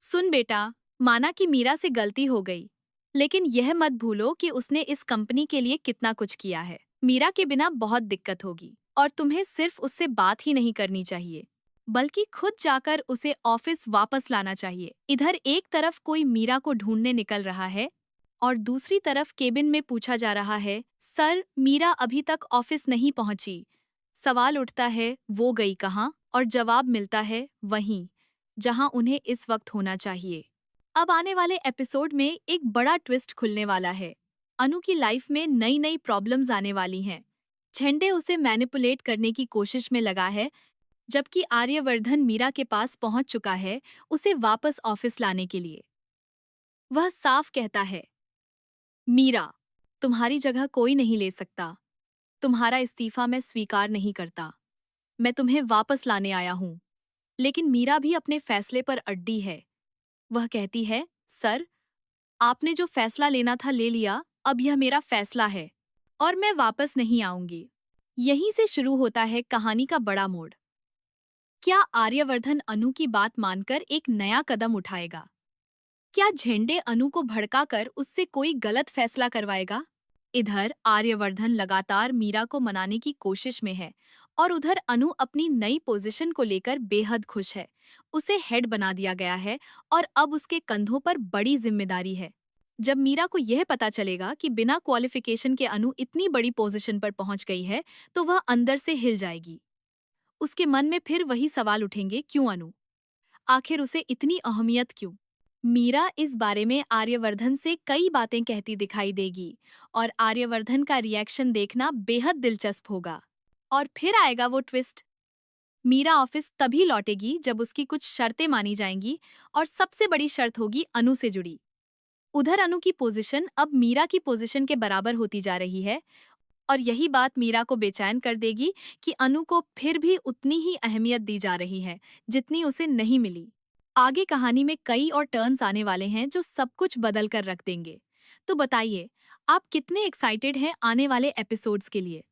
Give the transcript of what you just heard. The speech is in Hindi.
सुन बेटा, माना कि मीरा से गलती हो गई, लेकिन यह मत भूलो कि उसने इस कंपनी के लिए कितना कुछ किया है। मीरा के बिना बहुत दिक्कत होगी और तुम्हें सिर्फ उससे बात ही नहीं करनी चाहिए, बल्कि खुद जाकर उसे ऑफिस वापस लाना चाहिए। इधर एक तरफ कोई मीरा को ढूंढने निकल रहा है और दूसरी तरफ केबिन में पूछा जा रहा है, सर मीरा अभी तक ऑफिस नहीं पहुंची। सवाल उठता है वो गई कहाँ, और जवाब मिलता है वहीं जहां उन्हें इस वक्त होना चाहिए। अब आने वाले एपिसोड में एक बड़ा ट्विस्ट खुलने वाला है। अनु की लाइफ में नई नई प्रॉब्लम्स आने वाली हैं। झंडे उसे मैनिपुलेट करने की कोशिश में लगा है, जबकि आर्यवर्धन मीरा के पास पहुंच चुका है उसे वापस ऑफिस लाने के लिए। वह साफ कहता है, मीरा, तुम्हारी जगह कोई नहीं ले सकता। तुम्हारा इस्तीफा मैं स्वीकार नहीं करता। मैं तुम्हें वापस लाने आया हूं। लेकिन मीरा भी अपने फैसले पर अड्डी है। वह कहती है, सर, आपने जो फैसला लेना था ले लिया, अब यह मेरा फैसला है और मैं वापस नहीं आऊंगी। यहीं से शुरू होता है कहानी का बड़ा मोड़। क्या आर्यवर्धन अनु की बात मानकर एक नया कदम उठाएगा? क्या झेंडे अनु को भड़काकर उससे कोई गलत फैसला करवाएगा? इधर आर्यवर्धन लगातार मीरा को मनाने की कोशिश में है और उधर अनु अपनी नई पोजीशन को लेकर बेहद खुश है। उसे हेड बना दिया गया है और अब उसके कंधों पर बड़ी जिम्मेदारी है। जब मीरा को यह पता चलेगा कि बिना क्वालिफिकेशन के अनु इतनी बड़ी पोजीशन पर पहुंच गई है, तो वह अंदर से हिल जाएगी। उसके मन में फिर वही सवाल उठेंगे, क्यों अनु? आखिर उसे इतनी अहमियत क्यों? मीरा इस बारे में आर्यवर्धन से कई बातें कहती दिखाई देगी और आर्यवर्धन का रिएक्शन देखना बेहद दिलचस्प होगा। और फिर आएगा वो ट्विस्ट। मीरा ऑफिस तभी लौटेगी जब उसकी कुछ शर्तें मानी जाएंगी और सबसे बड़ी शर्त होगी अनु से जुड़ी। उधर अनु की पोजीशन अब मीरा की पोजीशन के बराबर होती जा रही है और यही बात मीरा को बेचैन कर देगी कि अनु को फिर भी उतनी ही अहमियत दी जा रही है जितनी उसे नहीं मिली। आगे कहानी में कई और टर्न्स आने वाले हैं जो सब कुछ बदल कर रख देंगे। तो बताइए, आप कितने एक्साइटेड हैं आने वाले एपिसोड्स के लिए?